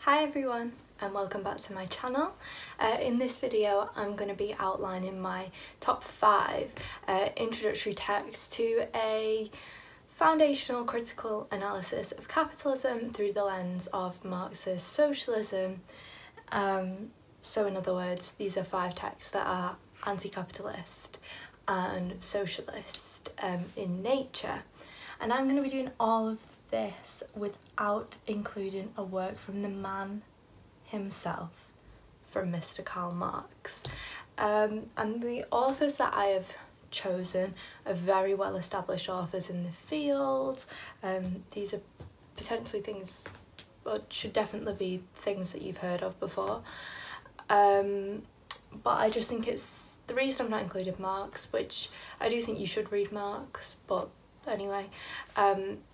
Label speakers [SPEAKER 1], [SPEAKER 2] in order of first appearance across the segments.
[SPEAKER 1] Hi everyone and welcome back to my channel. In this video I'm going to be outlining my top 5 introductory texts to a foundational critical analysis of capitalism through the lens of Marxist socialism. So in other words, these are 5 texts that are anti-capitalist and socialist in nature, and I'm going to be doing all of this without including a work from the man himself, from Mr. Karl Marx. And the authors that I have chosen are very well established authors in the field. These are potentially things, or should definitely be things that you've heard of before. But I just think it's the reason I've not included Marx, which I do think you should read Marx, but anyway,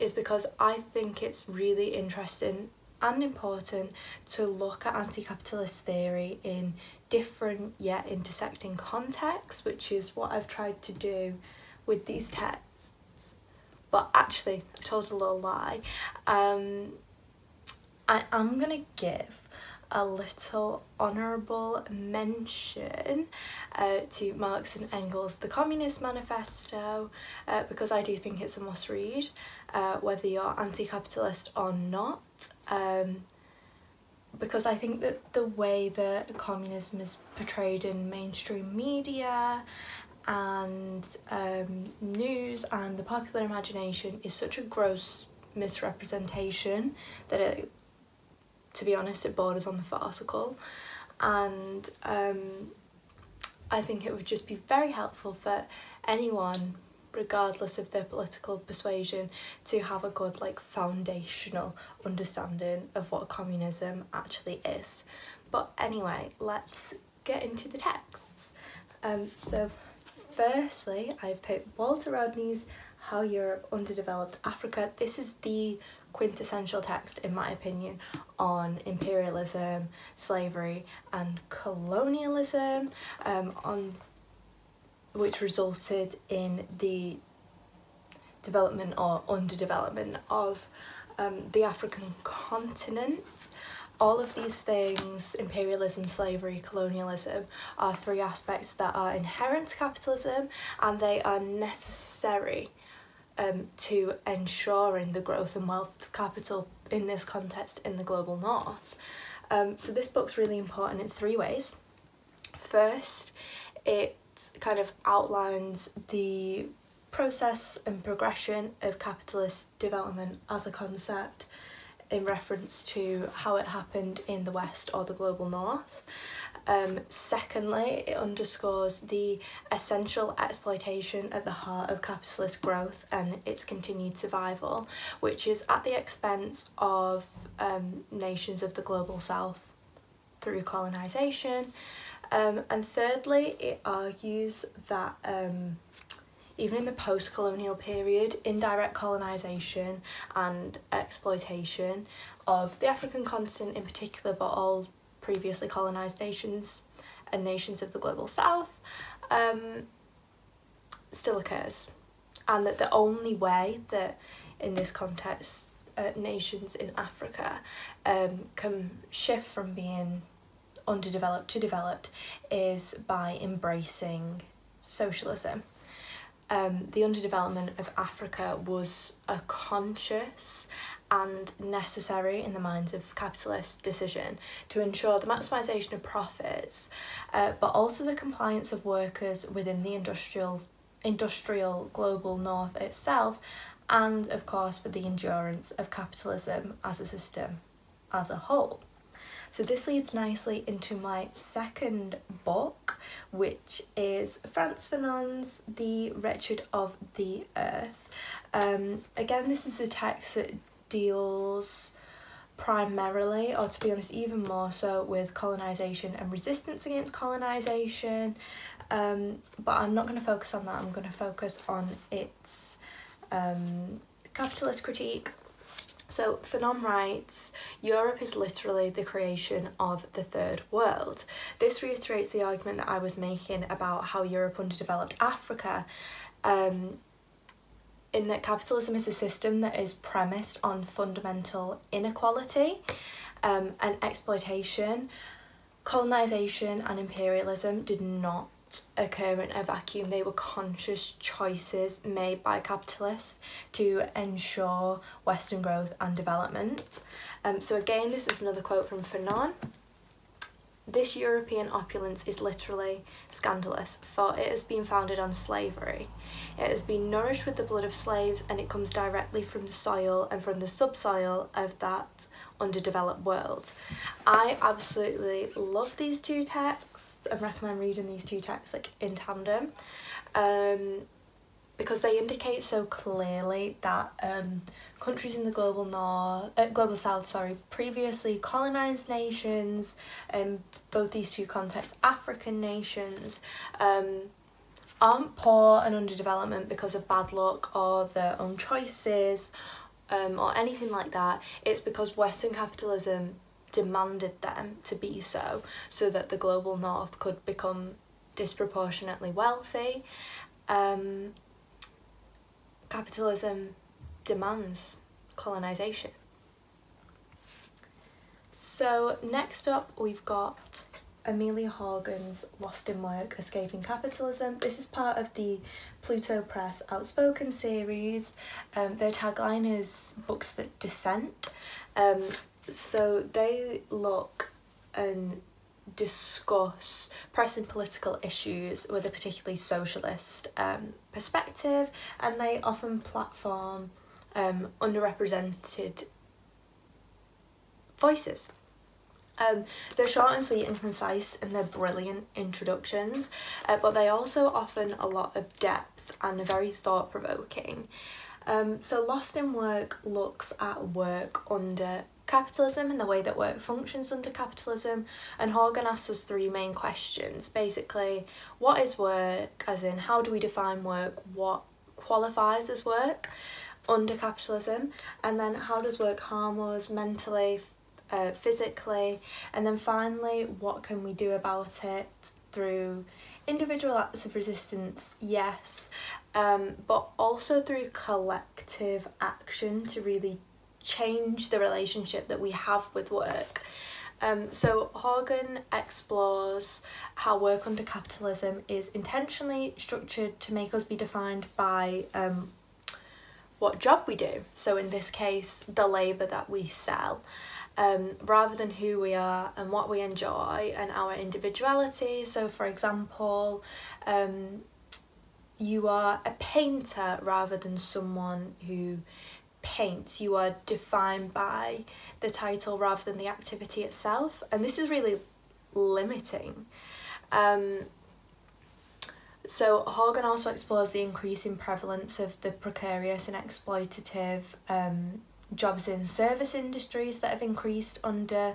[SPEAKER 1] is because I think it's really interesting and important to look at anti-capitalist theory in different yet intersecting contexts, which is what I've tried to do with these texts. But actually, I told a little lie. I am going to give a little honourable mention to Marx and Engels' The Communist Manifesto, because I do think it's a must read, whether you're anti-capitalist or not, because I think that the way that communism is portrayed in mainstream media and news and the popular imagination is such a gross misrepresentation that it, to be honest, it borders on the farcical, and I think it would just be very helpful for anyone, regardless of their political persuasion, to have a good foundational understanding of what communism actually is. But anyway, let's get into the texts. So firstly, I've picked Walter Rodney's How Europe Underdeveloped Africa. This is the quintessential text, in my opinion, on imperialism, slavery and colonialism, which resulted in the development or underdevelopment of the African continent. All of these things, imperialism, slavery, colonialism, are 3 aspects that are inherent to capitalism, and they are necessary to ensuring the growth and wealth of capital in this context in the global north. So this book's really important in 3 ways. First, it kind of outlines the process and progression of capitalist development as a concept in reference to how it happened in the West or the global north. Secondly, it underscores the essential exploitation at the heart of capitalist growth and its continued survival, which is at the expense of nations of the global south through colonisation. And thirdly, it argues that even in the post-colonial period, indirect colonisation and exploitation of the African continent in particular, but all previously colonised nations and nations of the global south, still occurs, and that the only way that in this context nations in Africa can shift from being underdeveloped to developed is by embracing socialism. The underdevelopment of Africa was a conscious and necessary, in the minds of capitalists, decision to ensure the maximisation of profits, but also the compliance of workers within the industrial global north itself, and of course for the endurance of capitalism as a system as a whole. So this leads nicely into my second book, which is Frantz Fanon's The Wretched of the Earth. Again, this is a text that deals primarily, or to be honest even more so, with colonisation and resistance against colonisation, but I'm not going to focus on that. I'm going to focus on its capitalist critique. So Fanon writes, Europe is literally the creation of the third world. This reiterates the argument that I was making about how Europe underdeveloped Africa, in that capitalism is a system that is premised on fundamental inequality, and exploitation. Colonisation and imperialism did not occur in a vacuum. They were conscious choices made by capitalists to ensure Western growth and development. So again, this is another quote from Fanon. "This European opulence is literally scandalous, for it has been founded on slavery. It has been nourished with the blood of slaves, and it comes directly from the soil and from the subsoil of that underdeveloped world." I absolutely love these two texts and recommend reading these two texts like in tandem, because they indicate so clearly that countries in the global south, previously colonized nations, both these two contexts, African nations, aren't poor and underdevelopment because of bad luck or their own choices, or anything like that. It's because Western capitalism demanded them to be so that the global north could become disproportionately wealthy. Capitalism demands colonisation. So next up we've got Amelia Horgan's Lost in Work, Escaping Capitalism. This is part of the Pluto Press Outspoken series. Their tagline is books that dissent. So they look and discuss pressing political issues with a particularly socialist perspective, and they often platform underrepresented voices. They're short and sweet and concise, and they're brilliant introductions, but they also offer a lot of depth and are very thought-provoking. So Lost in Work looks at work under capitalism and the way that work functions under capitalism, and Horgan asks us three main questions. Basically, what is work, as in how do we define work, what qualifies as work under capitalism, and then how does work harm us mentally, physically, and then finally what can we do about it through individual acts of resistance, yes, but also through collective action to really change the relationship that we have with work. So Horgan explores how work under capitalism is intentionally structured to make us be defined by what job we do. So in this case, the labour that we sell, rather than who we are and what we enjoy and our individuality. So for example, you are a painter rather than someone who paints. You are defined by the title rather than the activity itself, and this is really limiting. So Horgan also explores the increasing prevalence of the precarious and exploitative jobs in service industries that have increased under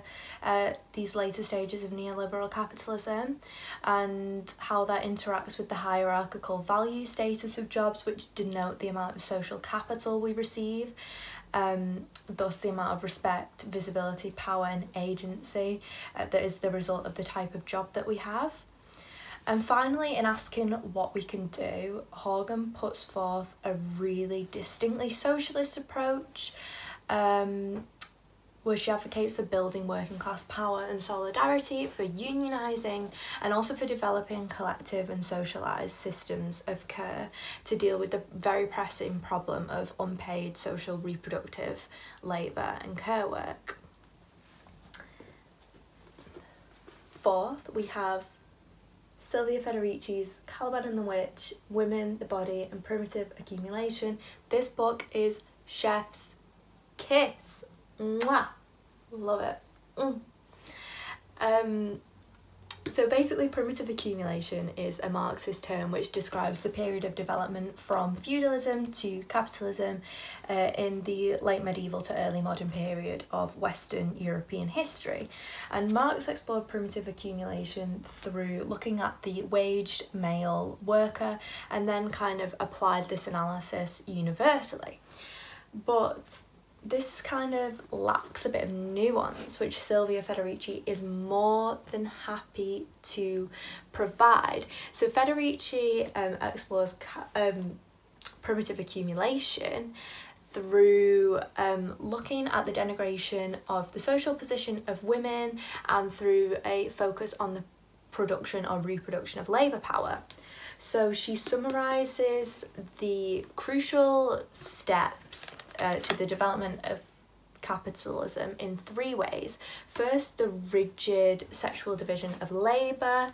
[SPEAKER 1] these later stages of neoliberal capitalism, and how that interacts with the hierarchical value status of jobs, which denote the amount of social capital we receive, thus the amount of respect, visibility, power and agency that is the result of the type of job that we have. And finally, in asking what we can do, Horgan puts forth a really distinctly socialist approach, where she advocates for building working class power and solidarity, for unionising, and also for developing collective and socialised systems of care to deal with the very pressing problem of unpaid social reproductive labour and care work. Fourth, we have Silvia Federici's Caliban and the Witch, Women, the Body and Primitive Accumulation. This book is chef's kiss. Mwah! Love it. So basically, primitive accumulation is a Marxist term which describes the period of development from feudalism to capitalism in the late medieval to early modern period of Western European history. And Marx explored primitive accumulation through looking at the waged male worker and then kind of applied this analysis universally. But this kind of lacks a bit of nuance, which Silvia Federici is more than happy to provide. So Federici explores primitive accumulation through looking at the denigration of the social position of women and through a focus on the production or reproduction of labour power. So she summarises the crucial steps to the development of capitalism in 3 ways. First, the rigid sexual division of labour.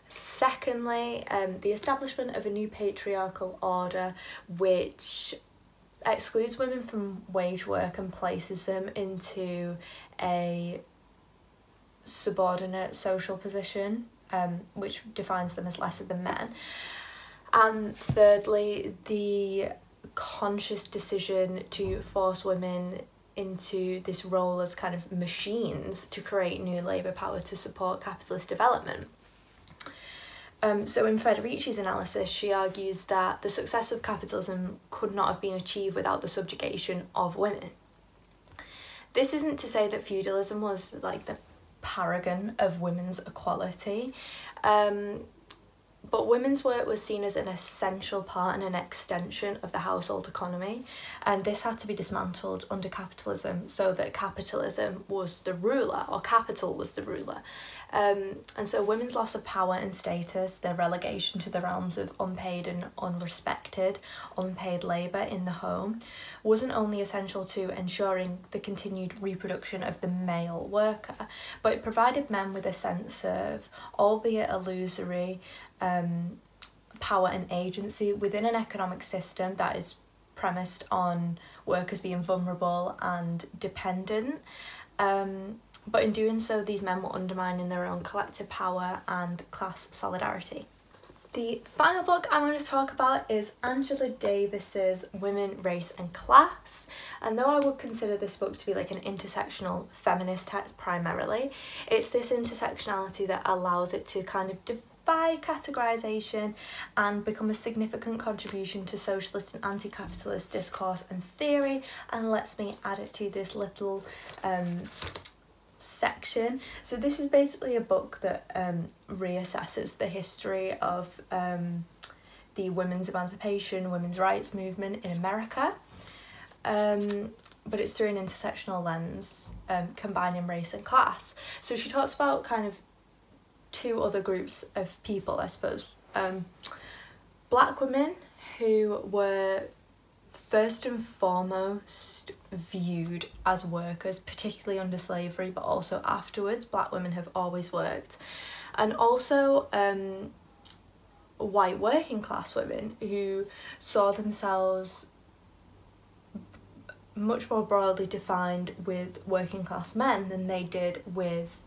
[SPEAKER 1] Secondly, the establishment of a new patriarchal order which excludes women from wage work and places them into a subordinate social position, which defines them as lesser than men. And thirdly, the conscious decision to force women into this role as kind of machines to create new labour power to support capitalist development. So in Federici's analysis, she argues that the success of capitalism could not have been achieved without the subjugation of women. This isn't to say that feudalism was like the paragon of women's equality, but women's work was seen as an essential part and an extension of the household economy, and this had to be dismantled under capitalism so that capitalism was the ruler, or capital was the ruler. And so women's loss of power and status, their relegation to the realms of unpaid and unrespected unpaid labour in the home, wasn't only essential to ensuring the continued reproduction of the male worker, but it provided men with a sense of, albeit illusory, power and agency within an economic system that is premised on workers being vulnerable and dependent. But in doing so, these men were undermining their own collective power and class solidarity. The final book I'm going to talk about is Angela Davis's Women, Race and Class, and though I would consider this book to be like an intersectional feminist text primarily, it's this intersectionality that allows it to kind of defy categorisation and become a significant contribution to socialist and anti-capitalist discourse and theory, and lets me add it to this little section. So this is basically a book that reassesses the history of the women's emancipation, women's rights movement in America, but it's through an intersectional lens, combining race and class. So she talks about kind of 2 other groups of people, I suppose. Black women who were first and foremost viewed as workers, particularly under slavery, but also afterwards. Black women have always worked. And also white working class women who saw themselves much more broadly defined with working class men than they did with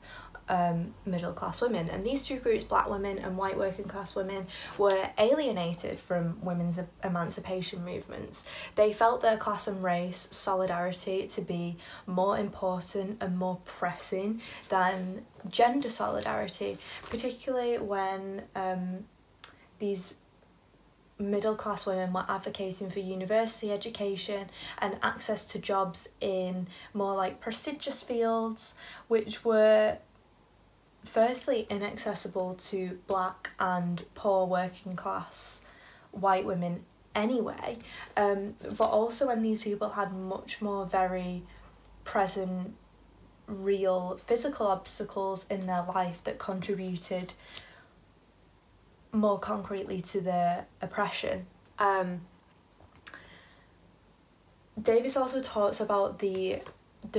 [SPEAKER 1] middle class women. And these 2 groups, black women and white working class women, were alienated from women's emancipation movements. They felt their class and race solidarity to be more important and more pressing than gender solidarity, particularly when these middle class women were advocating for university education and access to jobs in more like prestigious fields, which were firstly inaccessible to black and poor working class white women anyway, but also when these people had much more very present, real physical obstacles in their life that contributed more concretely to their oppression. Davis also talks about the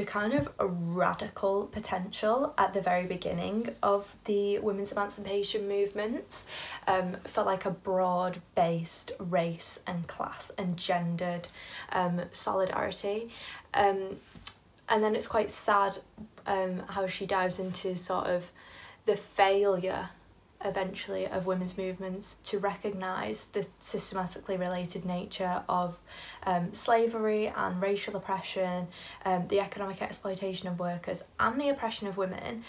[SPEAKER 1] kind of radical potential at the very beginning of the women's emancipation movement for like a broad-based race and class and gendered solidarity. And then it's quite sad how she dives into sort of the failure eventually of women's movements to recognise the systematically related nature of slavery and racial oppression, the economic exploitation of workers and the oppression of women,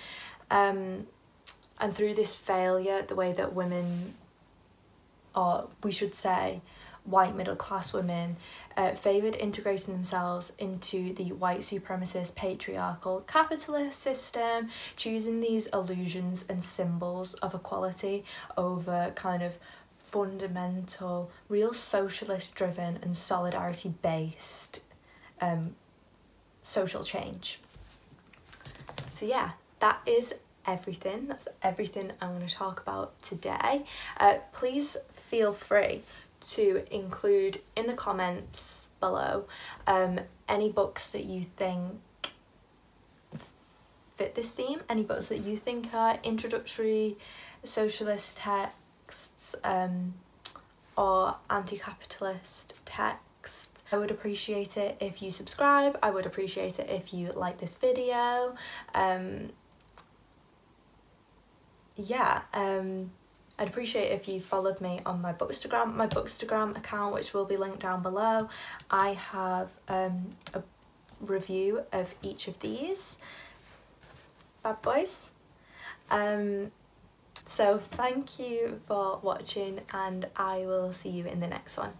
[SPEAKER 1] and through this failure, the way that women, or we should say white middle class women, favoured integrating themselves into the white supremacist patriarchal capitalist system, choosing these illusions and symbols of equality over kind of fundamental, real socialist driven and solidarity based social change. So yeah, that is everything. That's everything I'm going to talk about today. Please feel free to include in the comments below any books that you think fit this theme, any books that you think are introductory socialist texts or anti-capitalist texts. I would appreciate it if you subscribe. I would appreciate it if you like this video. I'd appreciate if you followed me on my Bookstagram account, which will be linked down below. I have a review of each of these bad boys. So thank you for watching, and I will see you in the next one.